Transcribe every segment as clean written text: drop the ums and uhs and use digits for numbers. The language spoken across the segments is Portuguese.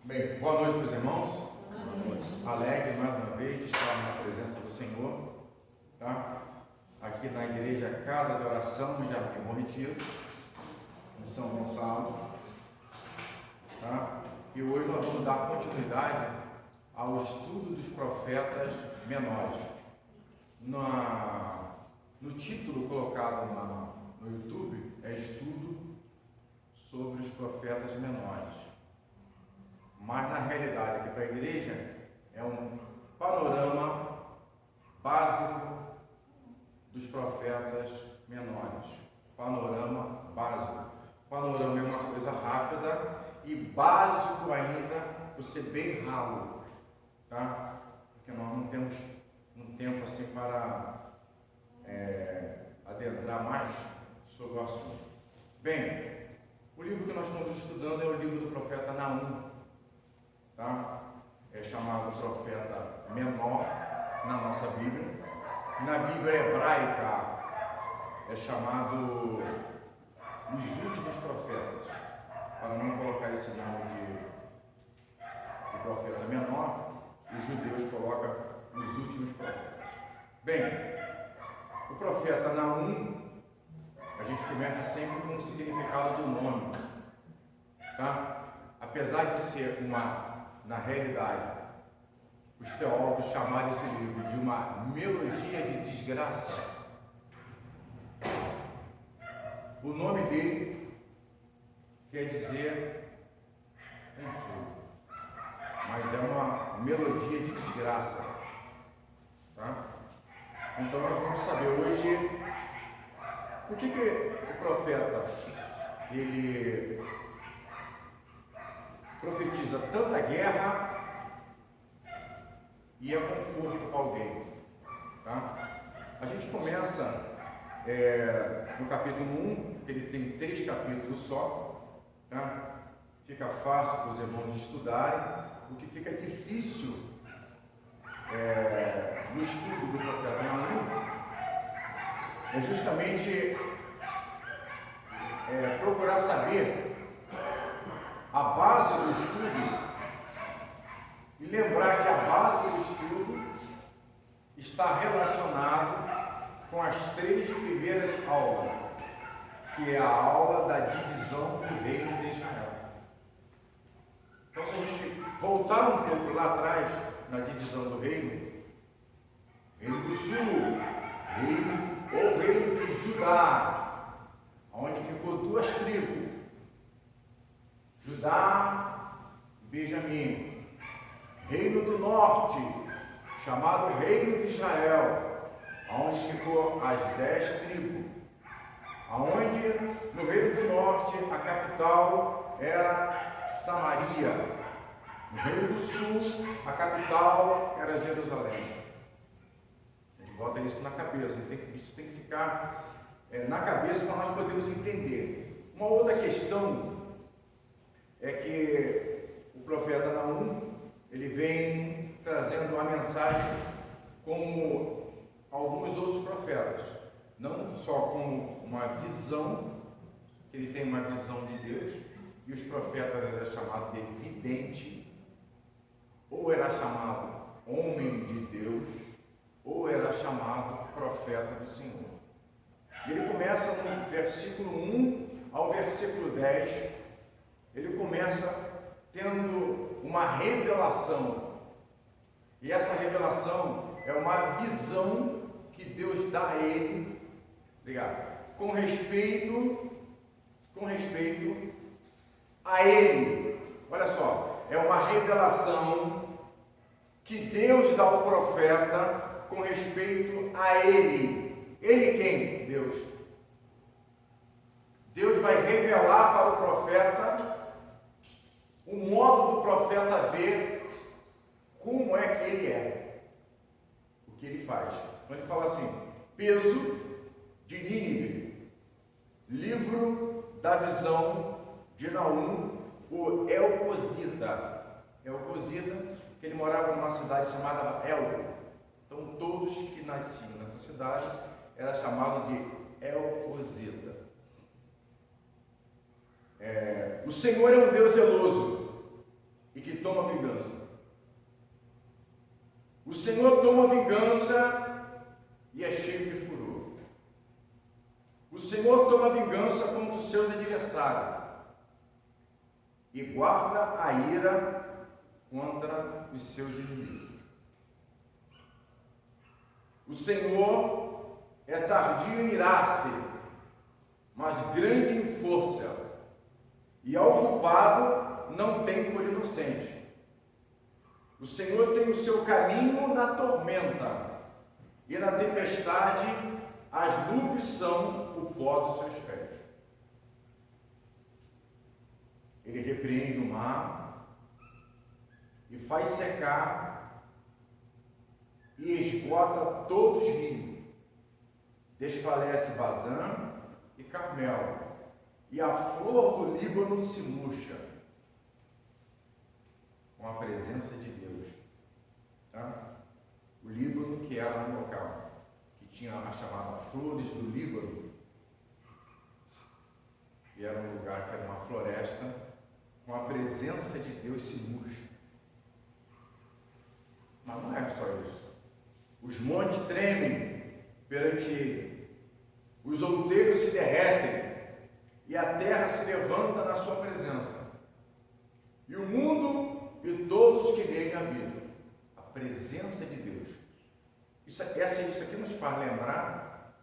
Bem, boa noite, meus irmãos. Boa noite. Alegre mais uma vez de estar na presença do Senhor, tá? Aqui na igreja Casa de Oração, no Jardim Bom Retiro, em São Gonçalo, tá? E hoje nós vamos dar continuidade ao estudo dos profetas menores. No título colocado no YouTube é Estudo sobre os profetas menores. Mas na realidade aqui para a igreja é um panorama básico dos profetas menores. Panorama básico. Panorama é uma coisa rápida e básico ainda por ser bem ralo, tá? Porque nós não temos um tempo assim para adentrar mais sobre o assunto. Bem, o livro que nós estamos estudando é o livro do profeta Naum. Tá? É chamado profeta menor na nossa Bíblia. Na Bíblia hebraica é chamado os últimos profetas, para não colocar esse nome de profeta menor. Os judeus colocam os últimos profetas. Bem, o profeta Naum, a gente começa sempre com o significado do nome, tá? Apesar de ser na realidade, os teólogos chamaram esse livro de uma melodia de desgraça. O nome dele quer dizer consolo, mas é uma melodia de desgraça, tá? Então nós vamos saber hoje por que o profeta ele profetiza tanta guerra e é conforto para alguém, tá? A gente começa no capítulo 1, ele tem 3 capítulos só, tá? Fica fácil para os irmãos estudarem. O que fica difícil no estudo do profeta Naum é justamente procurar saber a base do estudo e lembrar que a base do estudo está relacionado com as 3 primeiras aulas, que é a aula da divisão do reino de Israel. Então, se a gente voltar um pouco lá atrás, na divisão do reino do sul, reino de Judá, onde ficou 2 tribos, Judá e Benjamim. Reino do norte, chamado Reino de Israel, onde ficou as 10 tribos. Onde no Reino do norte a capital era Samaria. No Reino do sul a capital era Jerusalém. A gente bota isso na cabeça, isso tem que ficar na cabeça para nós podermos entender. Uma outra questão é que o profeta Naum, ele vem trazendo uma mensagem como alguns outros profetas, não só como uma visão, que ele tem uma visão de Deus, e os profetas eram chamados de vidente, ou era chamado homem de Deus, ou era chamado profeta do Senhor. E ele começa no versículo 1 ao versículo 10, ele começa tendo uma revelação. E essa revelação é uma visão que Deus dá a ele, com respeito a ele. Olha só, é uma revelação que Deus dá ao profeta com respeito a ele. Ele quem? Deus. Deus vai revelar para o profeta o modo do profeta ver como é que ele é, o que ele faz. Então ele fala assim: peso de Nínive, livro da visão de Naum, o Elcosita. Elcosita, que ele morava numa cidade chamada Elco. Então todos que nasciam nessa cidade era chamado de Elcosita. O Senhor é um Deus zeloso e que toma vingança. O Senhor toma vingança e é cheio de furor. O Senhor toma vingança contra os seus adversários e guarda a ira contra os seus inimigos. O Senhor é tardio em irar-se, mas grande em força, e ao culpado não tem por inocente. O Senhor tem o seu caminho na tormenta, e na tempestade as nuvens são o pó dos seus pés. Ele repreende o mar e faz secar e esgota todos os rios. Desfalece Bazã e Carmel, e a flor do Líbano se murcha com a presença de Deus. Tá? O Líbano, que era um local que tinha a chamada Flores do Líbano, e era um lugar que era uma floresta, com a presença de Deus se murcha. Mas não é só isso. Os montes tremem perante ele, os outeiros se derretem, e a terra se levanta na sua presença, e o mundo e todos que nele habitam. A presença de Deus. Isso aqui nos faz lembrar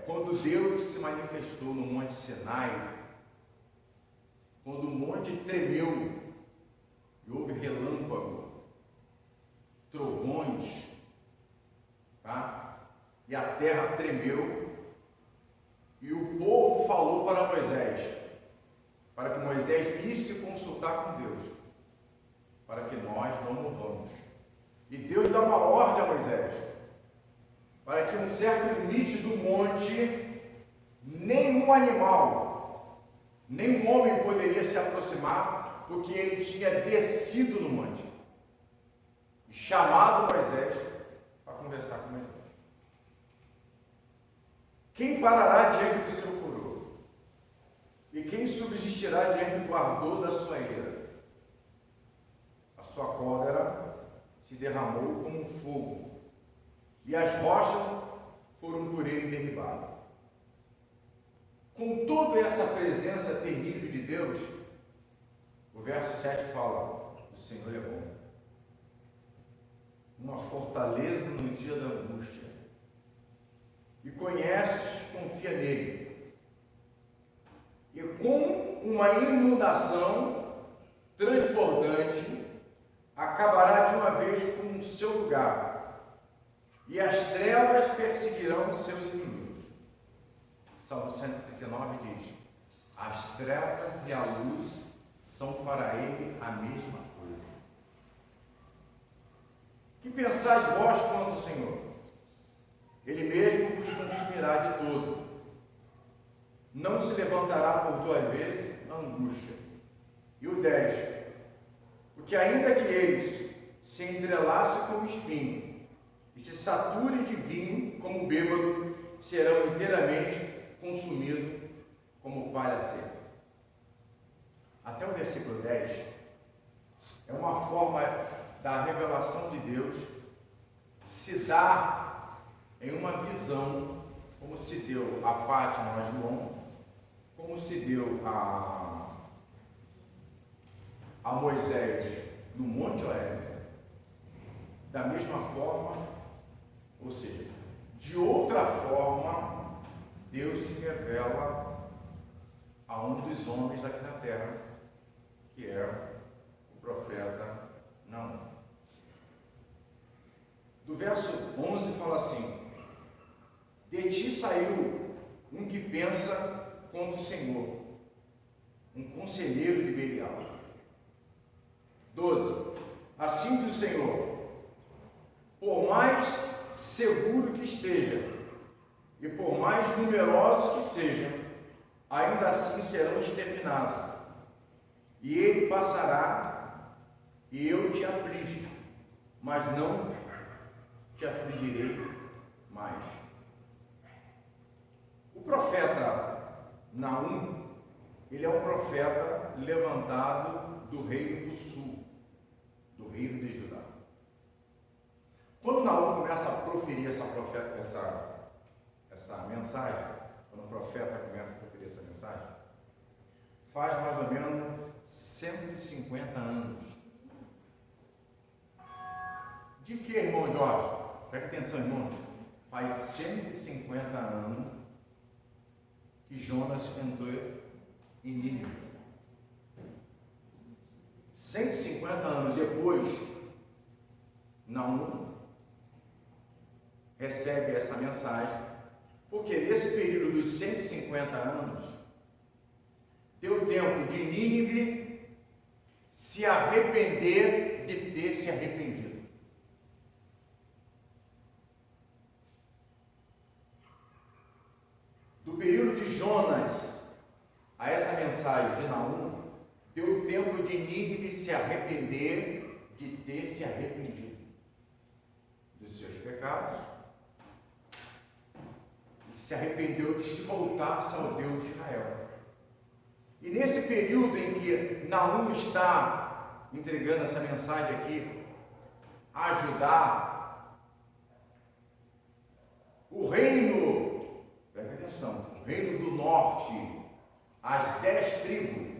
quando Deus se manifestou no Monte Sinai, quando o monte tremeu e houve relâmpago, trovões, tá? E a terra tremeu, e o povo falou para Moisés, para que Moisés isse consultar com Deus, para que nós não morramos. E Deus dá uma ordem a Moisés, para que um certo limite do monte, nenhum animal, nenhum homem poderia se aproximar, porque ele tinha descido no monte e chamado Moisés para conversar com Moisés. Quem parará diante do seu furor? E quem subsistirá diante do ardor da sua ira? A sua cólera se derramou como um fogo, e as rochas foram por ele derribadas. Com toda essa presença terrível de Deus, o verso 7 fala: o Senhor é bom, uma fortaleza no dia da angústia, e conheces, confia nele, e com uma inundação transbordante acabará de uma vez com o seu lugar, e as trevas perseguirão os seus inimigos. Salmo 139 diz: as trevas e a luz são para ele a mesma coisa. Que pensais vós quanto ao Senhor? Ele mesmo vos consumirá de todo. Não se levantará por duas vezes a angústia. E o 10: porque ainda que eles se entrelacem como espinho e se saturem de vinho como bêbado, serão inteiramente consumidos como palha seca. Até o versículo 10 é uma forma da revelação de Deus se dar em uma visão, como se deu a Fátima, a João, como se deu a Moisés no Monte Horebe. Da mesma forma, ou seja, de outra forma, Deus se revela a um dos homens aqui na terra, que é o profeta Naum. Do verso 11 fala assim: de ti saiu um que pensa contra o Senhor, um conselheiro de Belial. 12: assim diz o Senhor: por mais seguro que esteja, e por mais numerosos que sejam, ainda assim serão exterminados. E ele passará, e eu te aflijo, mas não te afligirei mais. O profeta Naum, ele é um profeta levantado do reino do sul, do reino de Judá. Quando Naum começa a proferir essa mensagem, quando o profeta começa a proferir essa mensagem, faz mais ou menos 150 anos. De que, irmão Jorge? Presta atenção, irmão. Faz 150 anos que Jonas entrou em Nínive. 150 anos depois, Naum recebe essa mensagem, porque nesse período dos 150 anos, deu tempo de Nínive se arrepender de ter se arrependido. Do período de Jonas a essa mensagem de Naum, deu tempo de Nínive se arrepender de ter se arrependido dos seus pecados e se arrependeu de se voltar ao Deus de Israel. E nesse período em que Naum está entregando essa mensagem aqui, a ajudar o reino, presta atenção, o reino do norte, as 10 tribos,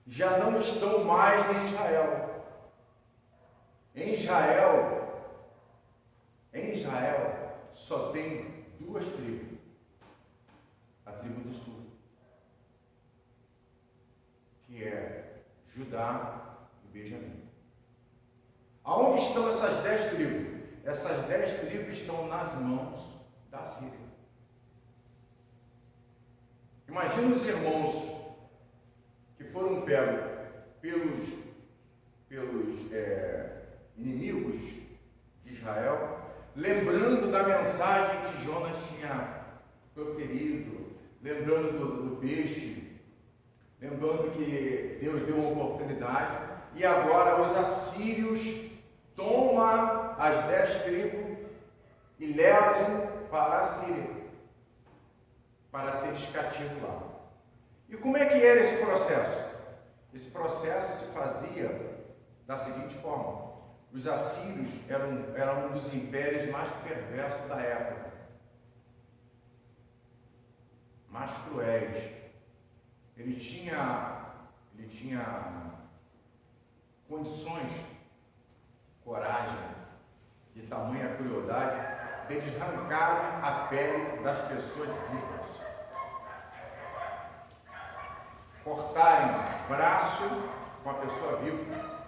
já não estão mais em Israel. Em Israel só tem 2 tribos. A tribo do sul, que é Judá e Benjamim. Aonde estão essas 10 tribos? Essas 10 tribos estão nas mãos da Síria. Imagina os irmãos que foram pegos pelos inimigos de Israel, lembrando da mensagem que Jonas tinha proferido, lembrando do peixe, lembrando que Deus deu uma oportunidade, e agora os assírios tomam as 10 tribos e levam para a Síria, para seres cativos lá. E como é que era esse processo? Esse processo se fazia da seguinte forma: os assírios eram um dos impérios mais perversos da época, mais cruéis. Ele tinha condições, coragem, de tamanha crueldade, deles arrancarem a pele das pessoas vivas, cortarem braço com a pessoa viva.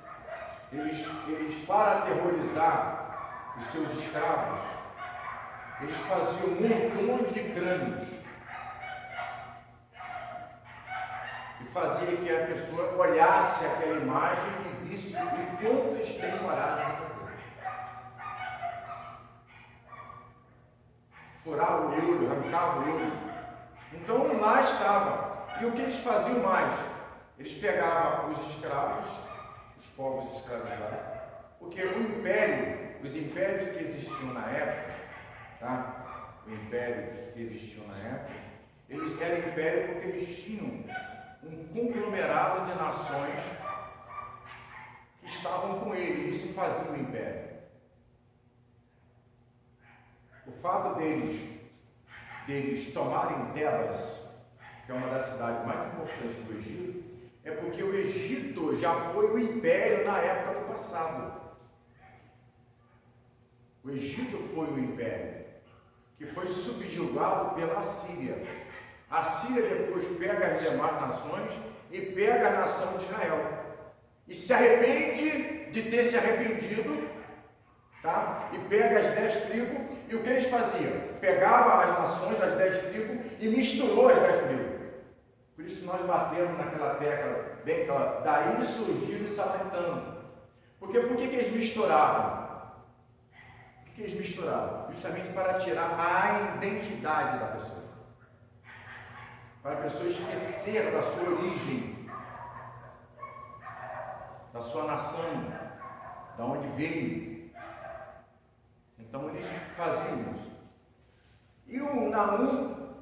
Eles para aterrorizar os seus escravos, eles faziam montões de crânios e fazia que a pessoa olhasse aquela imagem e visse o quanto eles têm coragem de fazer. Furar o olho, arrancar o olho. Então lá estava. E o que eles faziam mais? Eles pegavam os escravos, os povos escravizados, porque os impérios que existiam na época, tá? Os impérios que existiam na época, eles eram impérios porque eles tinham um conglomerado de nações que estavam com eles, isso fazia o império. O fato deles tomarem Tebas, que é uma das cidades mais importantes do Egito, é porque o Egito já foi o império na época do passado. O Egito foi o império que foi subjugado pela Síria. A Síria depois pega as demais nações e pega a nação de Israel e se arrepende de ter se arrependido, tá? E pega as 10 tribos. E o que eles faziam? Pegava as nações, as 10 tribos, e misturou as 10 tribos. Por isso nós batemos naquela tecla, bem clara, daí surgiu o samaritano. Porque por que eles misturavam? Por que eles misturavam? Justamente para tirar a identidade da pessoa. Para a pessoa esquecer da sua origem, da sua nação, da onde veio. Então eles faziam isso. E o Naum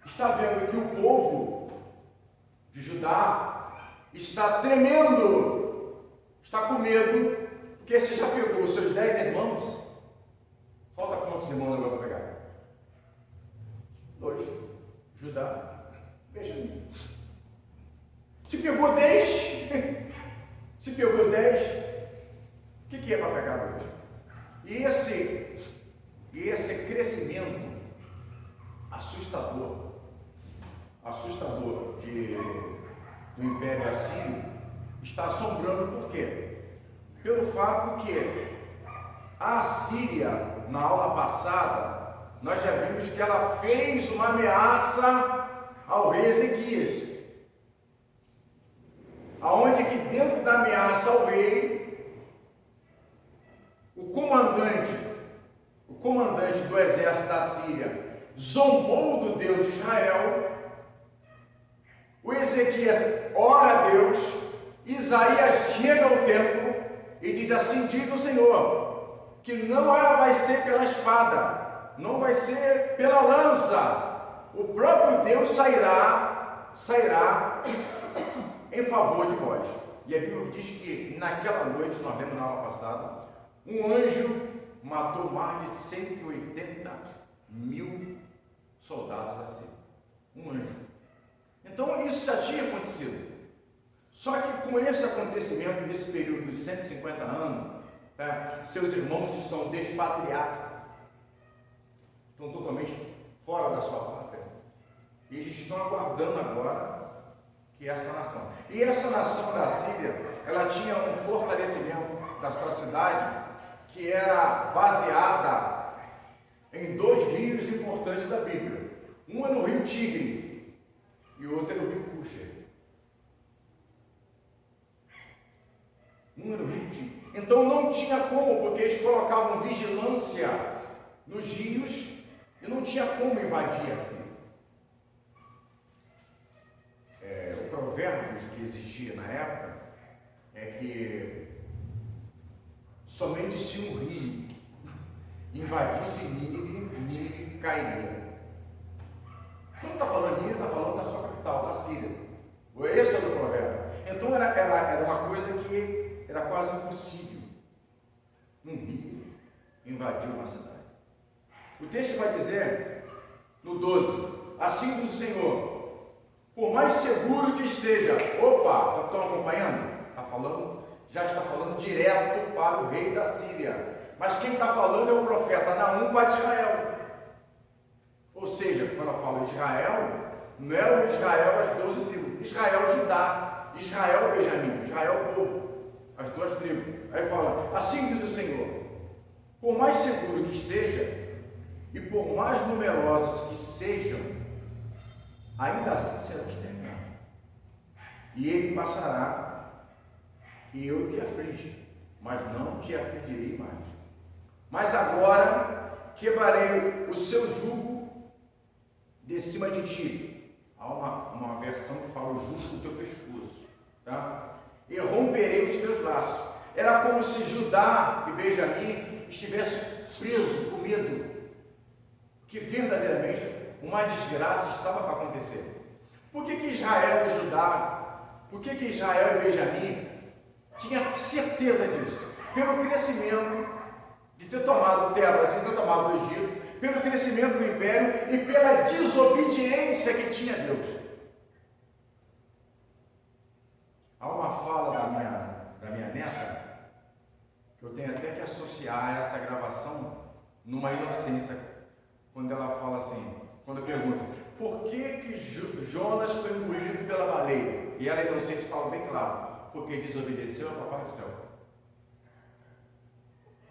está vendo que o povo de Judá está tremendo, está com medo, porque você já pegou os seus 10 irmãos. Falta quantos irmãos agora para pegar? 2. Judá, Benjamim. Se pegou 10, se pegou 10, o que é para pegar hoje? E esse crescimento assustador do Império Assírio está assombrando. Por quê? Pelo fato que a Assíria, na aula passada, nós já vimos que ela fez uma ameaça ao rei Ezequias, aonde que dentro da ameaça ao rei, o comandante do exército da Síria zombou do Deus de Israel. O Ezequias ora a Deus, Isaías chega ao templo e diz assim: diz o Senhor, que não vai ser pela espada, não vai ser pela lança, o próprio Deus sairá em favor de vós. E a Bíblia diz que naquela noite, nós lemos na aula passada, um anjo matou mais de 180 mil soldados assim. Um anjo. Então isso já tinha acontecido. Só que com esse acontecimento, nesse período de 150 anos, seus irmãos estão despatriados, estão totalmente fora da sua pátria. Eles estão aguardando agora que essa nação. E essa nação da Síria, ela tinha um fortalecimento da sua cidade que era baseada em 2 rios importantes da Bíblia. Um é no rio Tigre e o outro é no rio Kucher. Um é no rio Tigre. Então não tinha como, porque eles colocavam vigilância nos rios e não tinha como invadir assim. O provérbio que existia na época é que somente se um rio invadisse Nínive cairia. Quando está falando Nínive, está falando da sua capital, da Síria. Esse é o provérbio. Então era uma coisa que era quase impossível um rio invadir uma cidade. O texto vai dizer, no 12, assim diz o Senhor, por mais seguro que esteja. Opa, estão acompanhando? Já está falando direto para o rei da Síria. Mas quem está falando é o profeta Naum para Israel. Ou seja, quando ela fala Israel, não é o Israel as 12 tribos. Israel Judá, Israel Benjamim, Israel povo, as 2 tribos. Aí fala, assim diz o Senhor, por mais seguro que esteja e por mais numerosos que sejam, ainda assim serão exterminados. E ele passará, e eu te aflige, mas não te afligirei mais. Mas agora quebrarei o seu jugo de cima de ti. Há uma versão que fala o jugo do teu pescoço, tá? E romperei os teus laços. Era como se Judá e Benjamim estivessem presos com medo, que verdadeiramente uma desgraça estava para acontecer. Por que Israel e Judá, por que Israel e Benjamim tinha certeza disso? Pelo crescimento de ter tomado terras e ter tomado o Egito, pelo crescimento do império e pela desobediência que tinha a Deus. Há uma fala da minha neta, que eu tenho até que associar essa gravação numa inocência, quando ela fala assim, quando eu pergunto, por que Jonas foi engolido pela baleia? E ela inocente fala bem claro, porque desobedeceu ao Papai do Céu.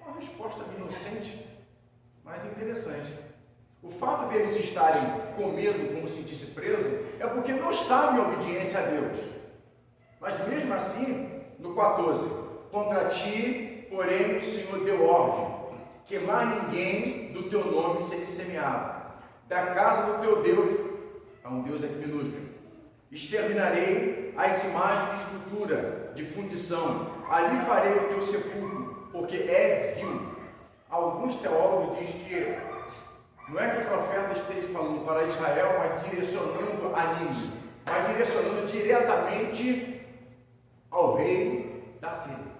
Uma resposta inocente, mas interessante. O fato deles estarem com medo, como se sentisse preso, é porque não estavam em obediência a Deus. Mas mesmo assim, no 14, contra ti, porém, o Senhor deu ordem, que mais ninguém do teu nome seja semeado. Da casa do teu Deus, é um Deus aqui minúsculo, exterminarei as imagens de escultura, de fundição, ali farei o teu sepulcro, porque és vil. Alguns teólogos dizem que não é que o profeta esteja falando para Israel, mas direcionando a Nínive. mas direcionando diretamente ao reino da Síria.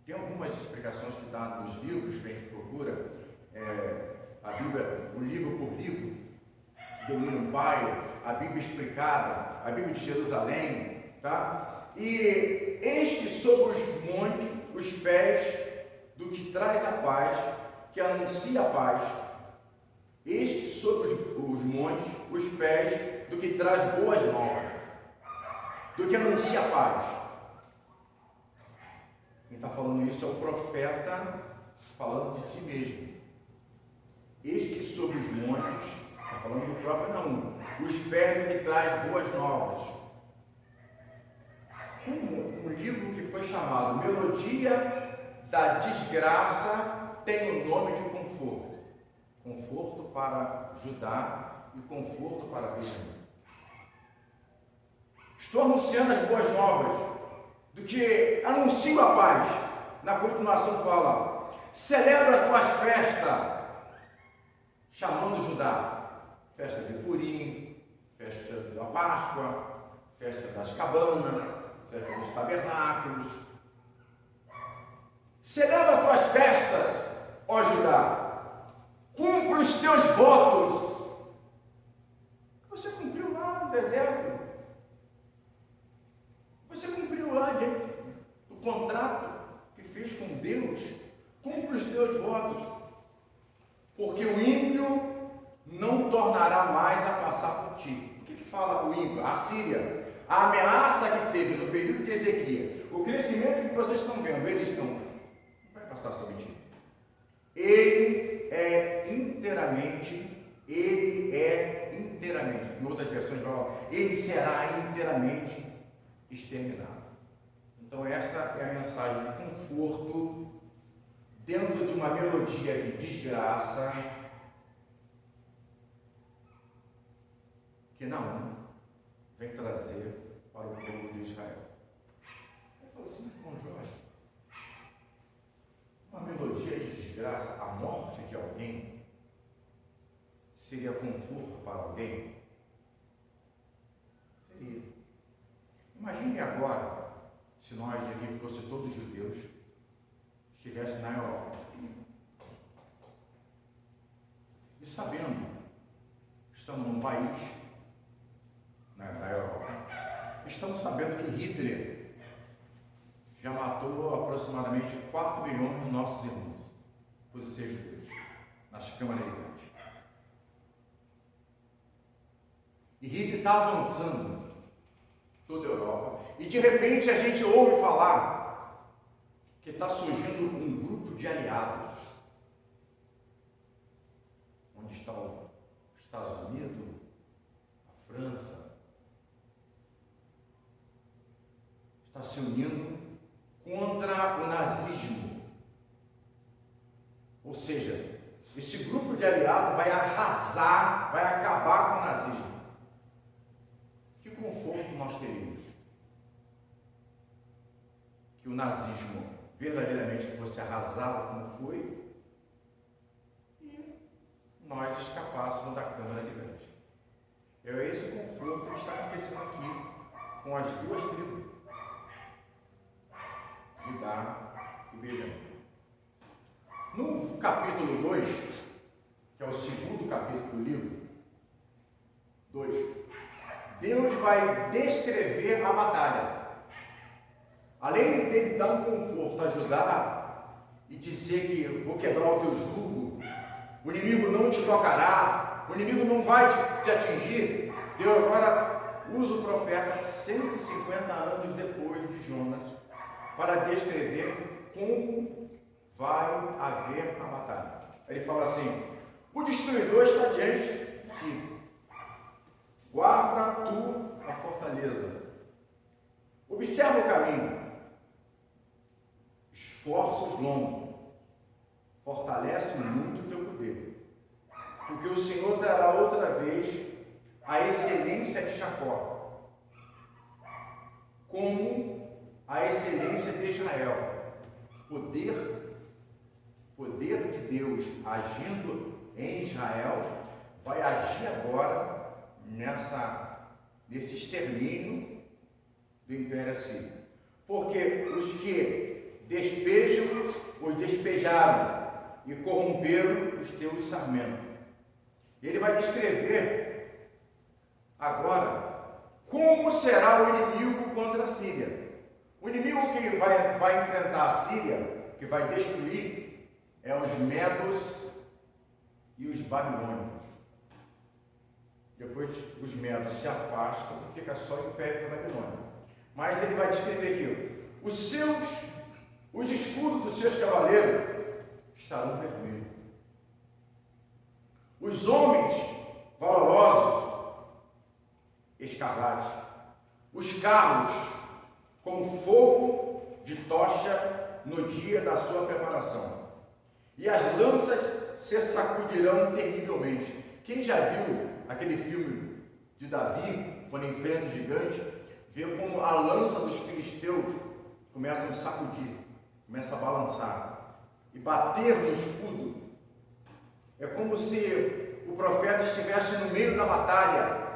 Tem algumas explicações que dá nos livros que a gente procura, a Bíblia, o livro por livro, de William Pai, a Bíblia explicada, a Bíblia de Jerusalém, tá? E eis que sobre os montes, os pés do que traz a paz, que anuncia a paz, eis que sobre os montes, os pés do que traz boas novas, do que anuncia a paz. Quem está falando isso é o profeta falando de si mesmo. Eis que sobre os montes, está falando do próprio Naum, os pés do que traz boas novas. Um livro que foi chamado Melodia da Desgraça tem o nome de conforto. Conforto para Judá e conforto para Benjamim. Estou anunciando as boas novas, do que anuncio a paz. Na continuação fala, celebra as tuas festas, chamando Judá, festa de Purim, festa da Páscoa, festa das cabanas, festa dos tabernáculos. Celebra as tuas festas, ó Judá, cumpre os teus votos. Você cumpriu lá no deserto. Você cumpriu lá diante do contrato que fez com Deus. Cumpre os teus votos. Porque o ímpio não tornará mais a passar por ti. O que fala o ímpio? A Síria. A ameaça que teve no período de Ezequias. O crescimento que vocês estão vendo. Eles estão. Não vai passar sobre ti. Ele é inteiramente. Em outras versões falam, ele será inteiramente exterminado. Então essa é a mensagem de conforto dentro de uma melodia de desgraça que Naum vem trazer para o povo de Israel. Ele falou assim, irmão Jorge, uma melodia de desgraça, a morte de alguém seria conforto para alguém? Seria. Imagine agora, se nós aqui fossem todos judeus, estivessem na Europa. E sabendo, estamos num país, na Europa, estamos sabendo que Hitler já matou aproximadamente 4 milhões de nossos irmãos, por ser judeus, nas câmaras de gás. E Hitler está avançando toda a Europa, e de repente a gente ouve falar que está surgindo um grupo de aliados, onde estão os Estados Unidos, a França, está se unindo contra o nazismo. Ou seja, esse grupo de aliados vai arrasar, vai acabar com o nazismo. Que conforto nós teríamos? Que o nazismo verdadeiramente fosse arrasado como foi e nós escapássemos da Câmara de Gás. É esse conforto que está acontecendo aqui com as duas tribos, Judá e Benjamim. No capítulo 2, que é o segundo capítulo do livro, 2, Deus vai descrever a batalha. Além dele dar um conforto a Judá e dizer que vou quebrar o teu jugo, o inimigo não te tocará, o inimigo não vai te atingir, Deus agora usa o profeta 150 anos depois de Jonas para descrever como vai haver a batalha. Ele fala assim, o destruidor está diante de ti. Guarda tu a fortaleza. Observa o caminho. Esforços longos. Fortalece muito o teu poder. Porque o Senhor trará outra vez a excelência de Jacó, como a excelência de Israel. Poder de Deus agindo em Israel vai agir agora nesse extermínio do Império Assírio. Porque os que despejam, os despejaram e corromperam os teus sarmentos. Ele vai descrever agora como será o inimigo contra a Síria. O inimigo que vai enfrentar a Síria, que vai destruir, é os medos e os babilônicos. Depois os medos se afastam e fica só o Império da Babilônia. Mas ele vai descrever aqui, os escudos dos seus cavaleiros estarão vermelhos. Os homens valorosos, escarlate. Os carros, como fogo de tocha no dia da sua preparação. E as lanças se sacudirão terrivelmente. Quem já viu aquele filme de Davi, quando enfrenta o gigante, vê como a lança dos filisteus começa a sacudir, começa a balançar e bater no escudo. É como se o profeta estivesse no meio da batalha,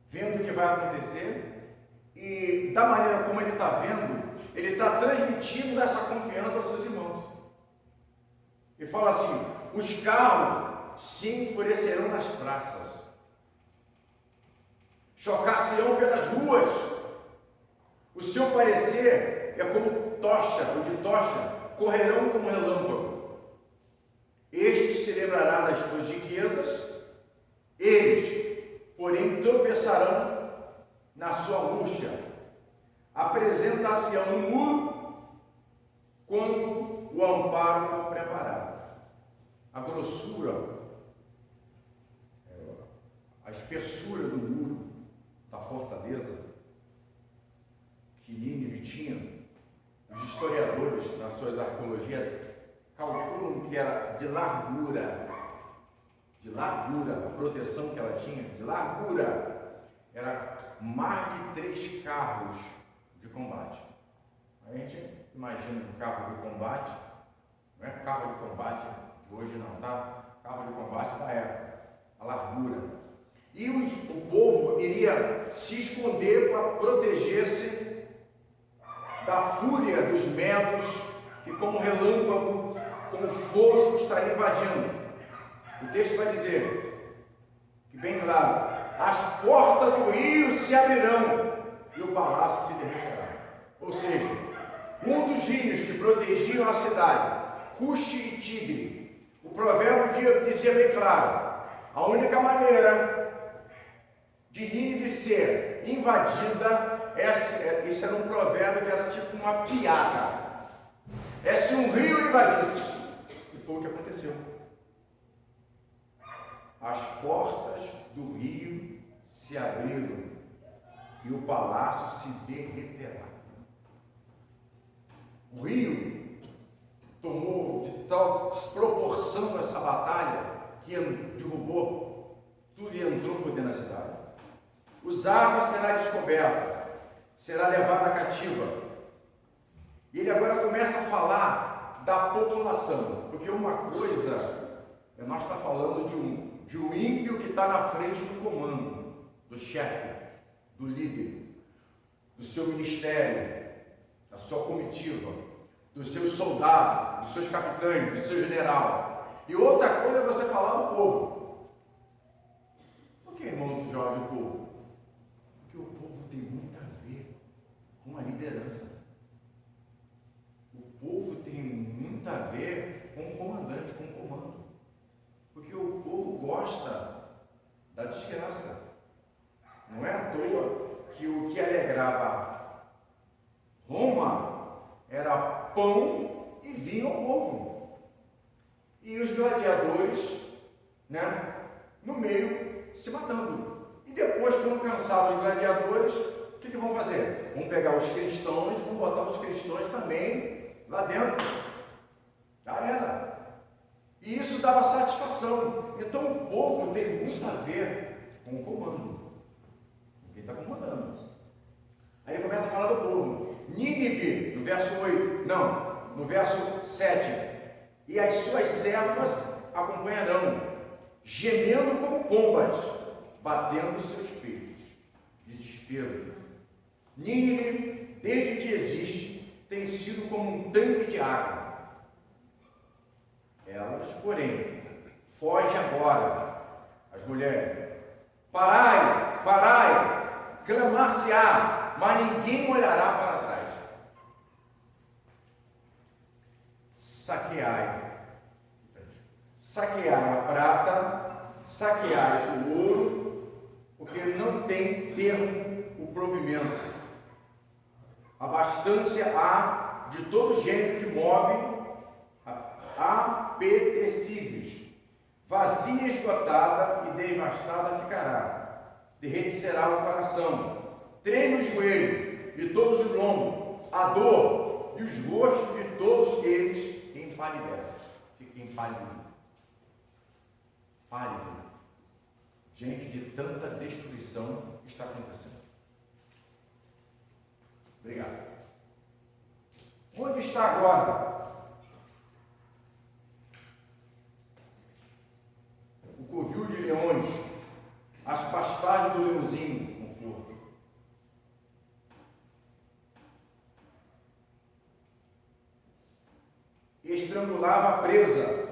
vendo o que vai acontecer, e da maneira como ele está vendo, ele está transmitindo essa confiança aos seus irmãos. E fala assim: os carros se enfurecerão nas praças, chocar-se-ão pelas ruas, o seu parecer é como tocha, ou de tocha, correrão como relâmpago. Este se lembrará das tuas riquezas, eles, porém, tropeçarão na sua angústia. Apresentar-se-ão no muro quando o amparo for preparado. A grossura, a espessura do muro da fortaleza que Nínive tinha, os historiadores, nas suas arqueologias, calculam que era de largura, a proteção que ela tinha, de largura, era mais de 3 carros de combate. A gente imagina um carro de combate, não é carro de combate de hoje não, tá? Carro de combate da época, a largura. E o povo iria se esconder para proteger-se da fúria dos medos, que como relâmpago, como fogo, estaria invadindo. O texto vai dizer, que bem claro, as portas do rio se abrirão e o palácio se derreterá. Ou seja, um dos rios que protegiam a cidade, Cuxi e Tigre, o provérbio dizia bem claro, a única maneira de Nínive ser invadida, esse era um provérbio que era tipo uma piada. É se um rio invadisse. E foi o que aconteceu. As portas do rio se abriram e o palácio se derreterá. O rio tomou de tal proporção essa batalha que derrubou tudo e entrou por dentro da cidade. Os árvores será descoberto, será levado cativa. E ele agora começa a falar da população, porque uma coisa é nós estar falando de um ímpio que está na frente do comando, do chefe, do líder, do seu ministério, da sua comitiva, dos seus soldados, dos seus capitães, do seu general. E outra coisa é você falar do povo. Por que, irmãos Jorge, o povo? Porque o povo tem muito a ver com a liderança. O povo tem muito a ver com o comandante, com o comando. Porque o povo gosta da desgraça. Não é à toa que o que alegrava Roma era pão e vinho ao povo. E os gladiadores, no meio, se matando. E depois, quando cansavam os gladiadores, o que vão fazer? Vão pegar os cristãos, vão botar os cristãos também lá dentro da arena. E isso dava satisfação. Então o povo tem muito a ver com o comando. Quem está comandando. Aí ele começa a falar do povo. Nínive, no verso 8, no verso 7. E as suas servas acompanharão, gemendo como pombas, batendo seus peitos. desespero. Nínive, desde que existe, tem sido como um tanque de água. Elas, porém, fogem agora, as mulheres. Parai, parai, clamar-se-á, mas ninguém olhará para trás. Saqueai a prata, saqueai o ouro, porque não tem termo o provimento. Abastança há de todo gênero de móveis apetecíveis. Vazia, esgotada e devastada ficará. Derreterá o coração, treme os joelhos e todos os lombos, a dor e os rostos de todos eles empalidecem. Fiquem pálidos. Pálido, diante de tanta destruição que está acontecendo. Obrigado. Onde está agora o covil de leões, as pastagens do leãozinho conforto? Estrangulava a presa